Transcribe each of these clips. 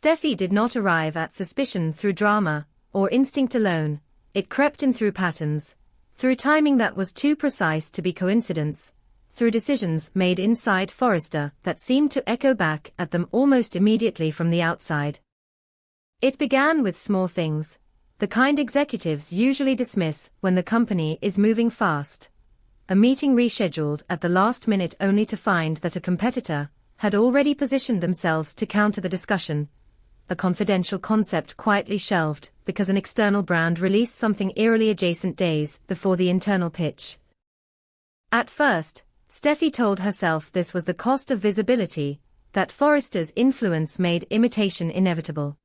Steffy did not arrive at suspicion through drama, or instinct alone. It crept in through patterns, through timing that was too precise to be coincidence, through decisions made inside Forrester that seemed to echo back at them almost immediately from the outside. It began with small things, the kind executives usually dismiss when the company is moving fast. A meeting rescheduled at the last minute only to find that a competitor had already positioned themselves to counter the discussion. A confidential concept quietly shelved because an external brand released something eerily adjacent days before the internal pitch. At first, Steffi told herself this was the cost of visibility, that Forrester's influence made imitation inevitable.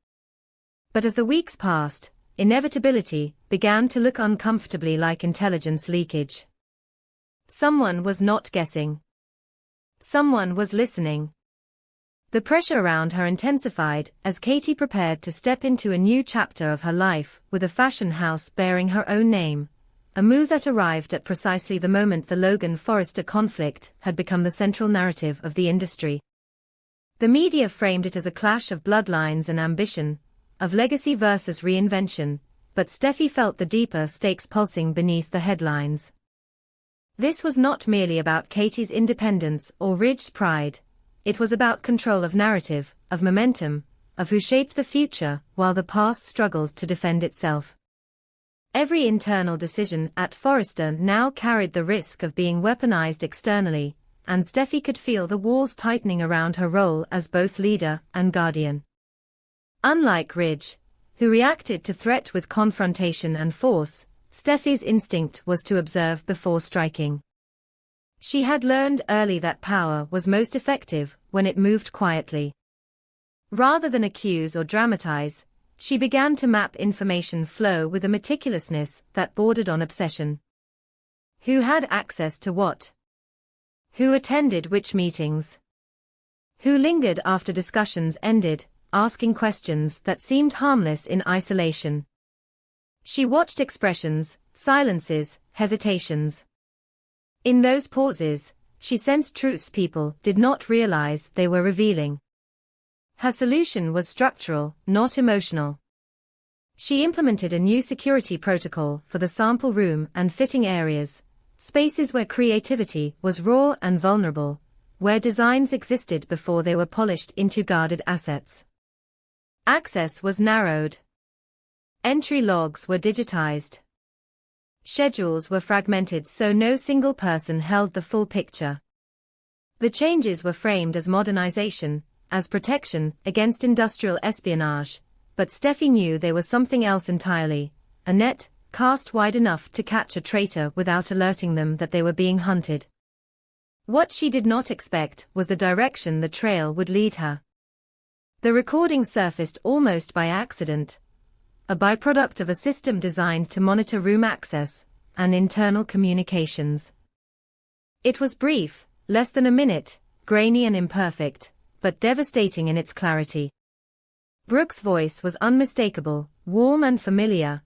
But as the weeks passed, inevitability began to look uncomfortably like intelligence leakage. Someone was not guessing. Someone was listening. The pressure around her intensified as Katie prepared to step into a new chapter of her life with a fashion house bearing her own name, a move that arrived at precisely the moment the Logan-Forrester conflict had become the central narrative of the industry. The media framed it as a clash of bloodlines and ambition, of legacy versus reinvention, but Steffi felt the deeper stakes pulsing beneath the headlines. This was not merely about Katie's independence or Ridge's pride. It was about control of narrative, of momentum, of who shaped the future while the past struggled to defend itself. Every internal decision at Forrester now carried the risk of being weaponized externally, and Steffi could feel the walls tightening around her role as both leader and guardian. Unlike Ridge, who reacted to threat with confrontation and force, Steffi's instinct was to observe before striking. She had learned early that power was most effective when it moved quietly. Rather than accuse or dramatize, she began to map information flow with a meticulousness that bordered on obsession. Who had access to what? Who attended which meetings? Who lingered after discussions ended, asking questions that seemed harmless in isolation? She watched expressions, silences, hesitations. In those pauses, she sensed truths people did not realize they were revealing. Her solution was structural, not emotional. She implemented a new security protocol for the sample room and fitting areas, spaces where creativity was raw and vulnerable, where designs existed before they were polished into guarded assets. Access was narrowed. Entry logs were digitized. Schedules were fragmented so no single person held the full picture. The changes were framed as modernization, as protection against industrial espionage, but Steffi knew there was something else entirely, a net cast wide enough to catch a traitor without alerting them that they were being hunted. What she did not expect was the direction the trail would lead her. The recording surfaced almost by accident, a byproduct of a system designed to monitor room access and internal communications. It was brief, less than a minute, grainy and imperfect, but devastating in its clarity. Brooke's voice was unmistakable, warm and familiar,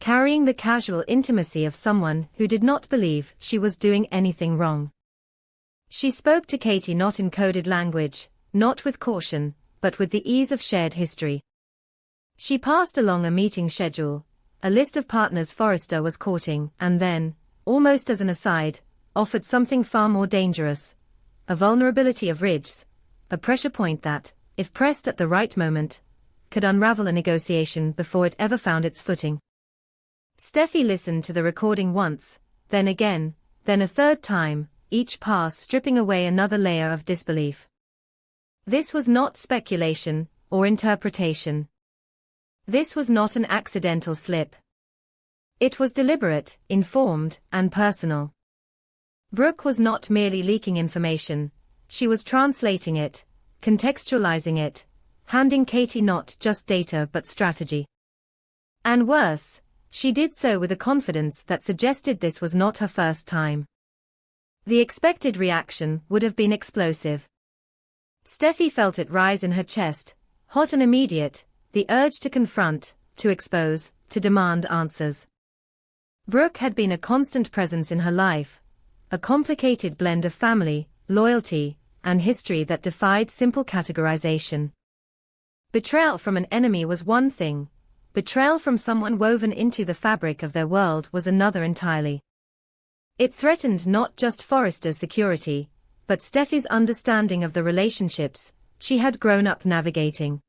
carrying the casual intimacy of someone who did not believe she was doing anything wrong. She spoke to Katie not in coded language, not with caution, but with the ease of shared history. She passed along a meeting schedule, a list of partners Forrester was courting, and then, almost as an aside, offered something far more dangerous, a vulnerability of Ridge's, a pressure point that, if pressed at the right moment, could unravel a negotiation before it ever found its footing. Steffi listened to the recording once, then again, then a third time, each pass stripping away another layer of disbelief. This was not speculation or interpretation. This was not an accidental slip. It was deliberate, informed, and personal. Brooke was not merely leaking information, she was translating it, contextualizing it, handing Katie not just data but strategy. And worse, she did so with a confidence that suggested this was not her first time. The expected reaction would have been explosive. Steffi felt it rise in her chest, hot and immediate, the urge to confront, to expose, to demand answers. Brooke had been a constant presence in her life, a complicated blend of family, loyalty, and history that defied simple categorization. Betrayal from an enemy was one thing. Betrayal from someone woven into the fabric of their world was another entirely. It threatened not just Forrester's security, but Steffi's understanding of the relationships she had grown up navigating.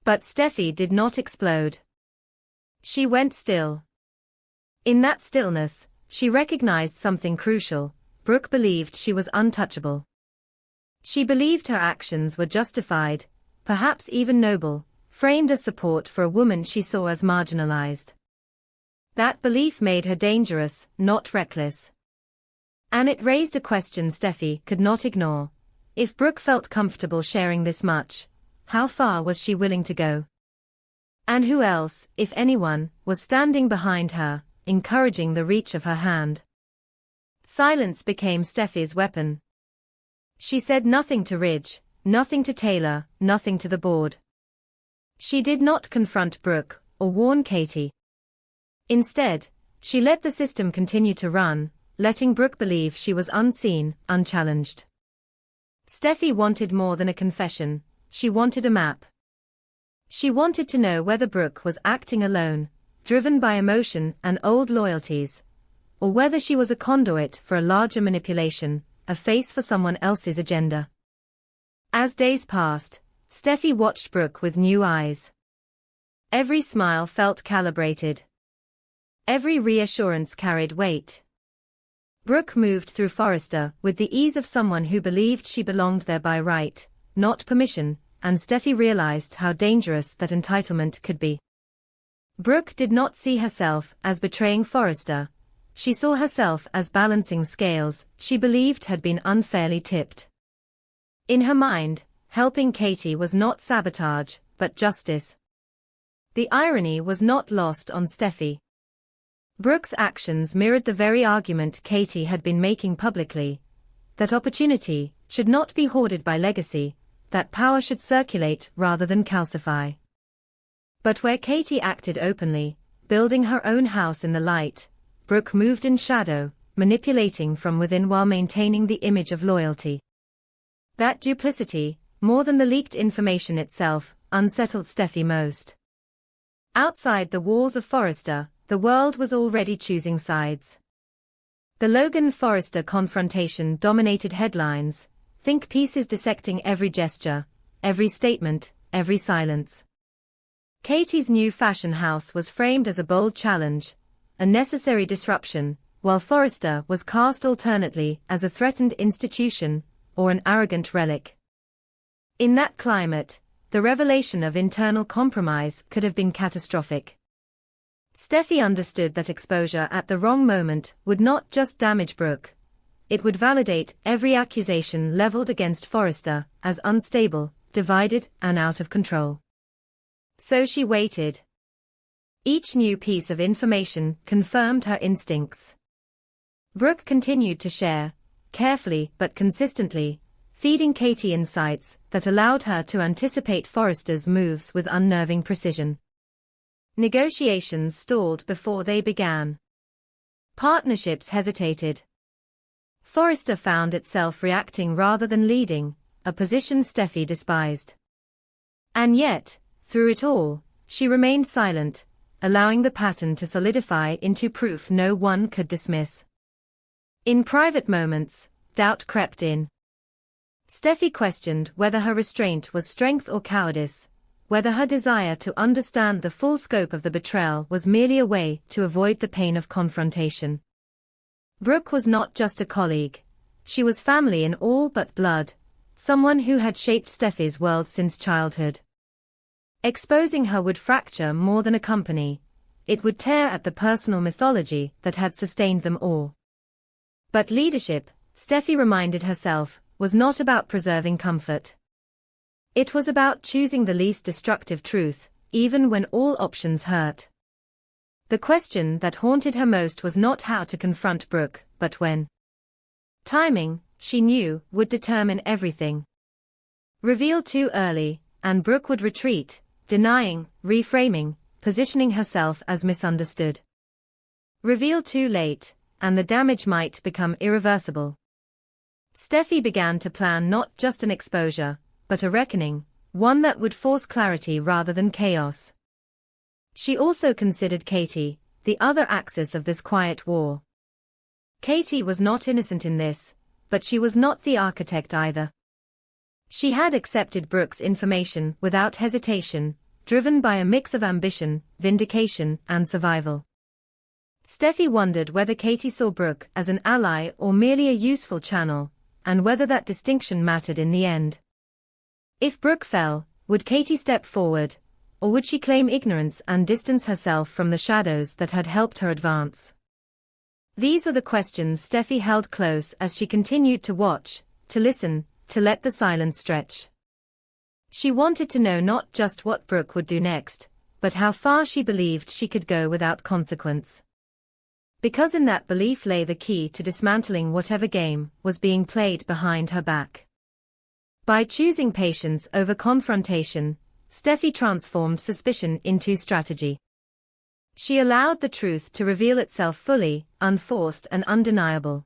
But Steffi did not explode. She went still. In that stillness, she recognized something crucial. Brooke believed she was untouchable. She believed her actions were justified, perhaps even noble, framed as support for a woman she saw as marginalized. That belief made her dangerous, not reckless. And it raised a question Steffi could not ignore. If Brooke felt comfortable sharing this much, how far was she willing to go? And who else, if anyone, was standing behind her, encouraging the reach of her hand? Silence became Steffi's weapon. She said nothing to Ridge, nothing to Taylor, nothing to the board. She did not confront Brooke, or warn Katie. Instead, she let the system continue to run, letting Brooke believe she was unseen, unchallenged. Steffi wanted more than a confession, she wanted a map. She wanted to know whether Brooke was acting alone, driven by emotion and old loyalties, or whether she was a conduit for a larger manipulation, a face for someone else's agenda. As days passed, Steffi watched Brooke with new eyes. Every smile felt calibrated. Every reassurance carried weight. Brooke moved through Forrester with the ease of someone who believed she belonged there by right, not permission, and Steffi realized how dangerous that entitlement could be. Brooke did not see herself as betraying Forrester. She saw herself as balancing scales she believed had been unfairly tipped. In her mind, helping Katie was not sabotage, but justice. The irony was not lost on Steffi. Brooke's actions mirrored the very argument Katie had been making publicly, that opportunity should not be hoarded by legacy, that power should circulate rather than calcify. But where Katie acted openly, building her own house in the light, Brooke moved in shadow, manipulating from within while maintaining the image of loyalty. That duplicity, more than the leaked information itself, unsettled Steffi most. Outside the walls of Forrester, the world was already choosing sides. The Logan-Forrester confrontation dominated headlines, think pieces dissecting every gesture, every statement, every silence. Katie's new fashion house was framed as a bold challenge, a necessary disruption, while Forrester was cast alternately as a threatened institution or an arrogant relic. In that climate, the revelation of internal compromise could have been catastrophic. Steffi understood that exposure at the wrong moment would not just damage Brooke. It would validate every accusation leveled against Forrester as unstable, divided, and out of control. So she waited. Each new piece of information confirmed her instincts. Brooke continued to share, carefully but consistently, feeding Katie insights that allowed her to anticipate Forrester's moves with unnerving precision. Negotiations stalled before they began. Partnerships hesitated. Forrester found itself reacting rather than leading, a position Steffi despised. And yet, through it all, she remained silent, allowing the pattern to solidify into proof no one could dismiss. In private moments, doubt crept in. Steffi questioned whether her restraint was strength or cowardice, whether her desire to understand the full scope of the betrayal was merely a way to avoid the pain of confrontation. Brooke was not just a colleague. She was family in all but blood, someone who had shaped Steffi's world since childhood. Exposing her would fracture more than a company. It would tear at the personal mythology that had sustained them all. But leadership, Steffi reminded herself, was not about preserving comfort. It was about choosing the least destructive truth, even when all options hurt. The question that haunted her most was not how to confront Brooke, but when. Timing, she knew, would determine everything. Reveal too early, and Brooke would retreat, denying, reframing, positioning herself as misunderstood. Reveal too late, and the damage might become irreversible. Steffi began to plan not just an exposure, but a reckoning, one that would force clarity rather than chaos. She also considered Katie, the other axis of this quiet war. Katie was not innocent in this, but she was not the architect either. She had accepted Brooke's information without hesitation, driven by a mix of ambition, vindication, and survival. Steffi wondered whether Katie saw Brooke as an ally or merely a useful channel, and whether that distinction mattered in the end. If Brooke fell, would Katie step forward, or would she claim ignorance and distance herself from the shadows that had helped her advance? These were the questions Steffi held close as she continued to watch, to listen, to let the silence stretch. She wanted to know not just what Brooke would do next, but how far she believed she could go without consequence. Because in that belief lay the key to dismantling whatever game was being played behind her back. By choosing patience over confrontation, Steffi transformed suspicion into strategy. She allowed the truth to reveal itself fully, unforced and undeniable.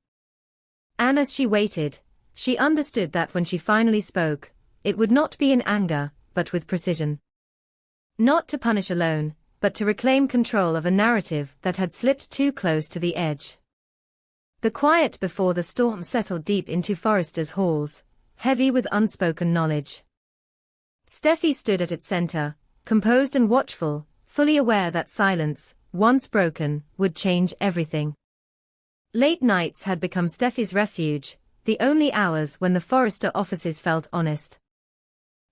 And as she waited, she understood that when she finally spoke, it would not be in anger, but with precision. Not to punish alone, but to reclaim control of a narrative that had slipped too close to the edge. The quiet before the storm settled deep into Forrester's halls, heavy with unspoken knowledge. Steffi stood at its center, composed and watchful, fully aware that silence, once broken, would change everything. Late nights had become Steffi's refuge, the only hours when the Forrester offices felt honest.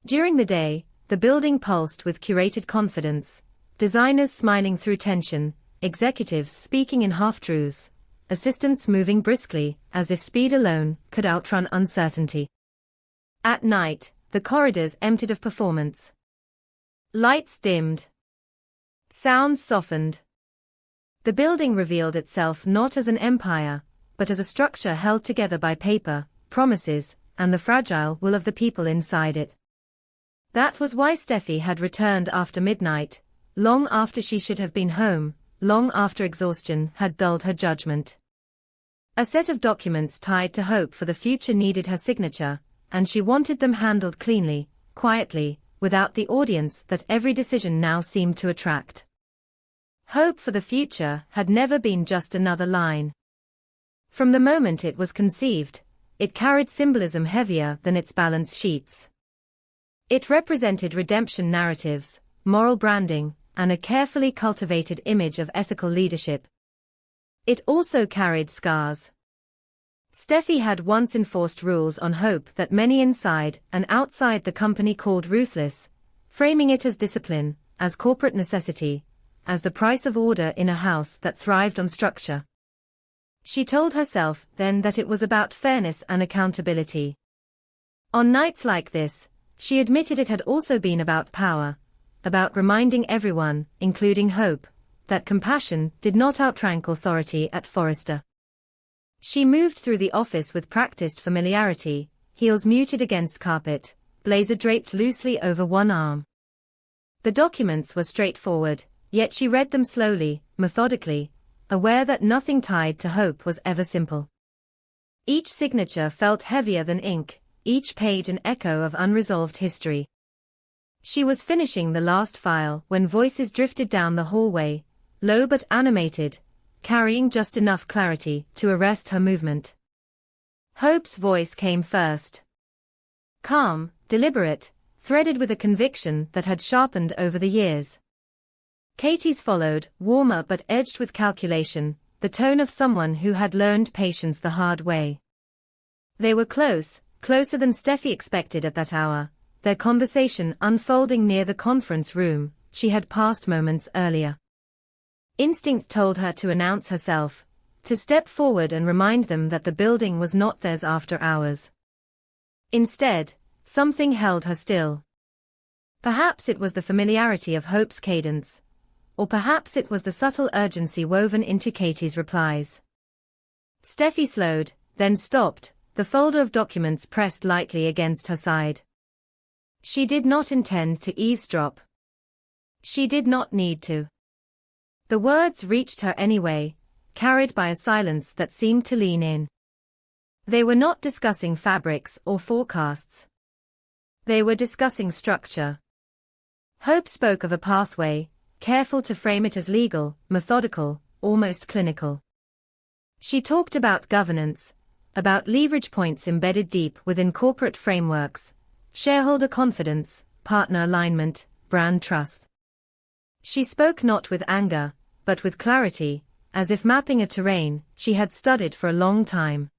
During the day, the building pulsed with curated confidence, designers smiling through tension, executives speaking in half-truths, assistants moving briskly, as if speed alone could outrun uncertainty. At night, the corridors emptied of performance. Lights dimmed. Sounds softened. The building revealed itself not as an empire, but as a structure held together by paper, promises, and the fragile will of the people inside it. That was why Steffi had returned after midnight, long after she should have been home, long after exhaustion had dulled her judgment. A set of documents tied to hope for the future needed her signature, and she wanted them handled cleanly, quietly, without the audience that every decision now seemed to attract. Hope for the future had never been just another line. From the moment it was conceived, it carried symbolism heavier than its balance sheets. It represented redemption narratives, moral branding, and a carefully cultivated image of ethical leadership. It also carried scars. Steffi had once enforced rules on hope that many inside and outside the company called ruthless, framing it as discipline, as corporate necessity, as the price of order in a house that thrived on structure. She told herself then that it was about fairness and accountability. On nights like this, she admitted it had also been about power, about reminding everyone, including Hope, that compassion did not outrank authority at Forrester. She moved through the office with practiced familiarity, heels muted against carpet, blazer draped loosely over one arm. The documents were straightforward, yet she read them slowly, methodically, aware that nothing tied to Hope was ever simple. Each signature felt heavier than ink, each page an echo of unresolved history. She was finishing the last file when voices drifted down the hallway, low but animated, carrying just enough clarity to arrest her movement. Hope's voice came first. Calm, deliberate, threaded with a conviction that had sharpened over the years. Katie's followed, warmer but edged with calculation, the tone of someone who had learned patience the hard way. They were close, closer than Steffi expected at that hour, their conversation unfolding near the conference room she had passed moments earlier. Instinct told her to announce herself, to step forward and remind them that the building was not theirs after hours. Instead, something held her still. Perhaps it was the familiarity of Hope's cadence, or perhaps it was the subtle urgency woven into Katie's replies. Steffi slowed, then stopped, the folder of documents pressed lightly against her side. She did not intend to eavesdrop. She did not need to. The words reached her anyway, carried by a silence that seemed to lean in. They were not discussing fabrics or forecasts. They were discussing structure. Hope spoke of a pathway, careful to frame it as legal, methodical, almost clinical. She talked about governance, about leverage points embedded deep within corporate frameworks, shareholder confidence, partner alignment, brand trust. She spoke not with anger, but with clarity, as if mapping a terrain she had studied for a long time.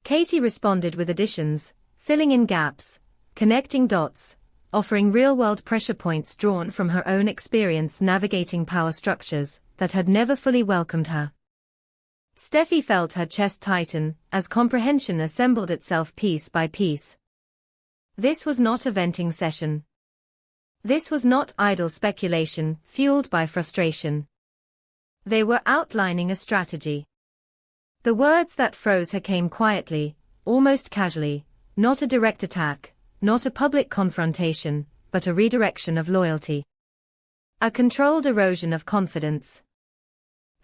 Katie responded with additions, filling in gaps, connecting dots, offering real-world pressure points drawn from her own experience navigating power structures that had never fully welcomed her. Steffi felt her chest tighten as comprehension assembled itself piece by piece. This was not a venting session. This was not idle speculation fueled by frustration. They were outlining a strategy. The words that froze her came quietly, almost casually, not a direct attack, not a public confrontation, but a redirection of loyalty. A controlled erosion of confidence.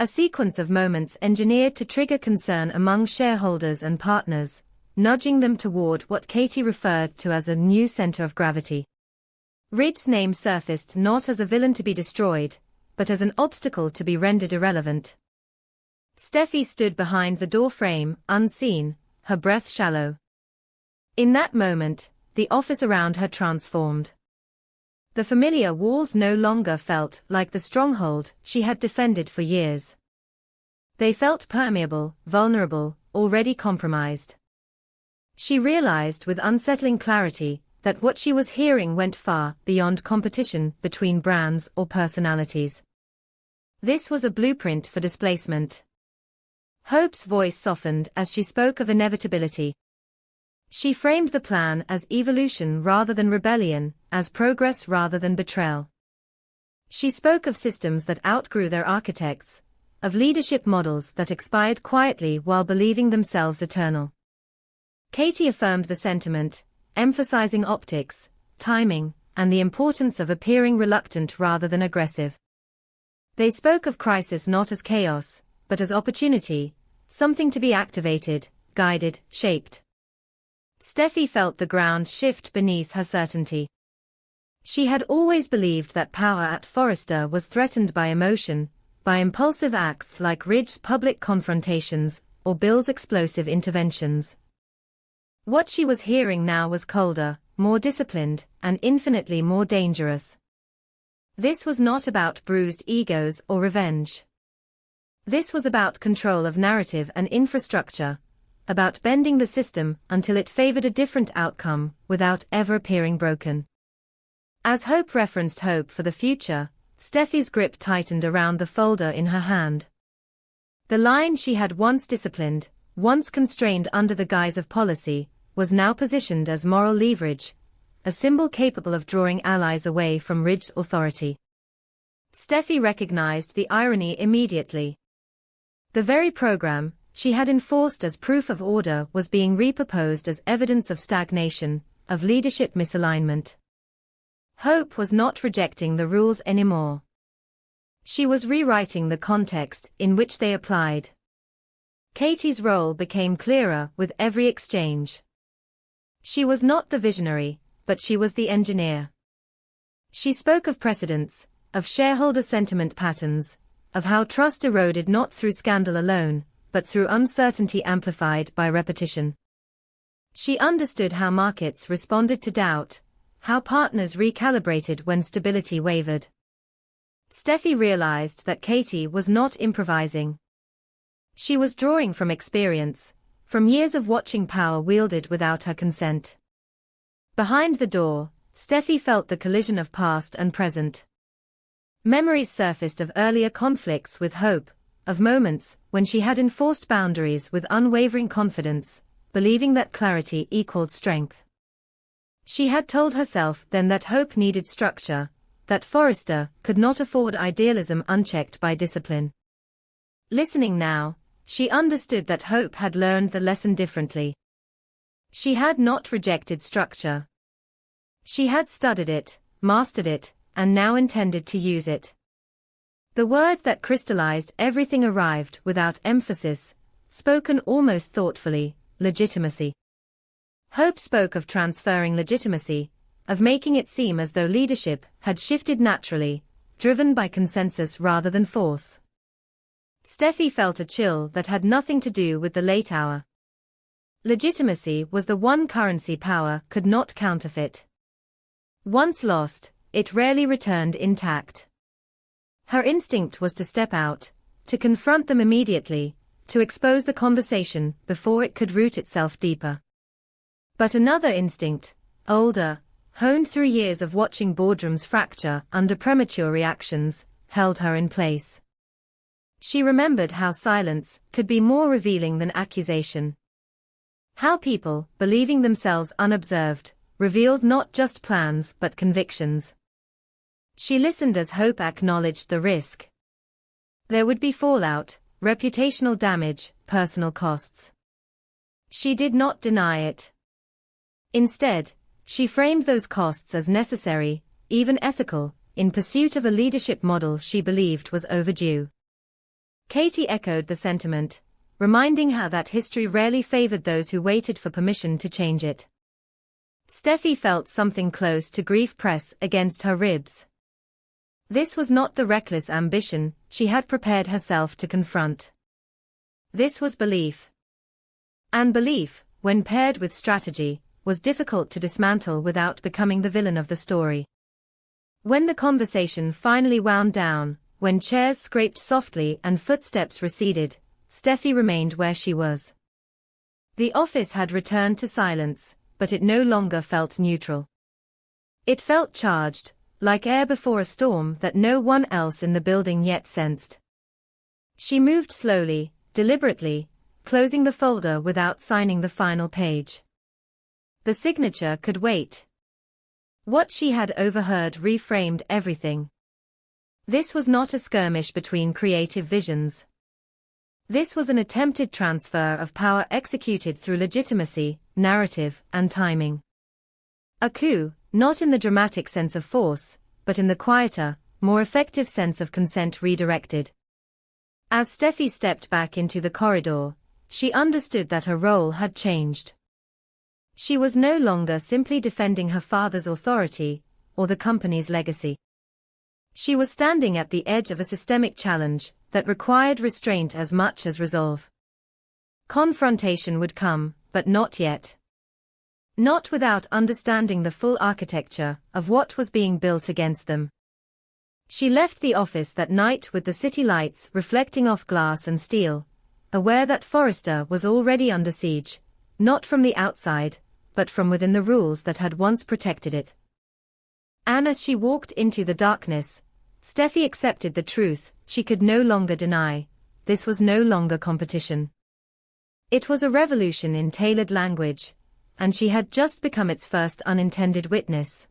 A sequence of moments engineered to trigger concern among shareholders and partners, nudging them toward what Katie referred to as a new center of gravity. Ridge's name surfaced not as a villain to be destroyed, but as an obstacle to be rendered irrelevant. Steffi stood behind the door frame, unseen, her breath shallow. In that moment, the office around her transformed. The familiar walls no longer felt like the stronghold she had defended for years. They felt permeable, vulnerable, already compromised. She realized with unsettling clarity that what she was hearing went far beyond competition between brands or personalities. This was a blueprint for displacement. Hope's voice softened as she spoke of inevitability. She framed the plan as evolution rather than rebellion, as progress rather than betrayal. She spoke of systems that outgrew their architects, of leadership models that expired quietly while believing themselves eternal. Katie affirmed the sentiment, emphasizing optics, timing, and the importance of appearing reluctant rather than aggressive. They spoke of crisis not as chaos, but as opportunity, something to be activated, guided, shaped. Steffi felt the ground shift beneath her certainty. She had always believed that power at Forrester was threatened by emotion, by impulsive acts like Ridge's public confrontations or Bill's explosive interventions. What she was hearing now was colder, more disciplined, and infinitely more dangerous. This was not about bruised egos or revenge. This was about control of narrative and infrastructure, about bending the system until it favored a different outcome without ever appearing broken. As Hope referenced hope for the future, Steffi's grip tightened around the folder in her hand. The line she had once disciplined, once constrained under the guise of policy, was now positioned as moral leverage, a symbol capable of drawing allies away from Ridge's authority. Steffi recognized the irony immediately. The very program she had enforced as proof of order was being reproposed as evidence of stagnation, of leadership misalignment. Hope was not rejecting the rules anymore. She was rewriting the context in which they applied. Katie's role became clearer with every exchange. She was not the visionary, but she was the engineer. She spoke of precedents, of shareholder sentiment patterns, of how trust eroded not through scandal alone, but through uncertainty amplified by repetition. She understood how markets responded to doubt, how partners recalibrated when stability wavered. Steffi realized that Katie was not improvising. She was drawing from experience, from years of watching power wielded without her consent. Behind the door, Steffi felt the collision of past and present. Memories surfaced of earlier conflicts with Hope, of moments when she had enforced boundaries with unwavering confidence, believing that clarity equaled strength. She had told herself then that Hope needed structure, that Forrester could not afford idealism unchecked by discipline. Listening now, she understood that Hope had learned the lesson differently. She had not rejected structure. She had studied it, mastered it, and now intended to use it. The word that crystallized everything arrived without emphasis, spoken almost thoughtfully: legitimacy. Hope spoke of transferring legitimacy, of making it seem as though leadership had shifted naturally, driven by consensus rather than force. Steffi felt a chill that had nothing to do with the late hour. Legitimacy was the one currency power could not counterfeit. Once lost, it rarely returned intact. Her instinct was to step out, to confront them immediately, to expose the conversation before it could root itself deeper. But another instinct, older, honed through years of watching boardrooms fracture under premature reactions, held her in place. She remembered how silence could be more revealing than accusation. How people, believing themselves unobserved, revealed not just plans but convictions. She listened as Hope acknowledged the risk. There would be fallout, reputational damage, personal costs. She did not deny it. Instead, she framed those costs as necessary, even ethical, in pursuit of a leadership model she believed was overdue. Katie echoed the sentiment, reminding her that history rarely favored those who waited for permission to change it. Steffi felt something close to grief press against her ribs. This was not the reckless ambition she had prepared herself to confront. This was belief. And belief, when paired with strategy, was difficult to dismantle without becoming the villain of the story. When the conversation finally wound down, when chairs scraped softly and footsteps receded, Steffi remained where she was. The office had returned to silence, but it no longer felt neutral. It felt charged, like air before a storm that no one else in the building yet sensed. She moved slowly, deliberately, closing the folder without signing the final page. The signature could wait. What she had overheard reframed everything. This was not a skirmish between creative visions. This was an attempted transfer of power executed through legitimacy, narrative, and timing. A coup, not in the dramatic sense of force, but in the quieter, more effective sense of consent redirected. As Steffi stepped back into the corridor, she understood that her role had changed. She was no longer simply defending her father's authority, or the company's legacy. She was standing at the edge of a systemic challenge that required restraint as much as resolve. Confrontation would come, but not yet. Not without understanding the full architecture of what was being built against them. She left the office that night with the city lights reflecting off glass and steel, aware that Forrester was already under siege, not from the outside, but from within the rules that had once protected it. And as she walked into the darkness, Steffi accepted the truth she could no longer deny: this was no longer competition. It was a revolution in tailored language, and she had just become its first unintended witness.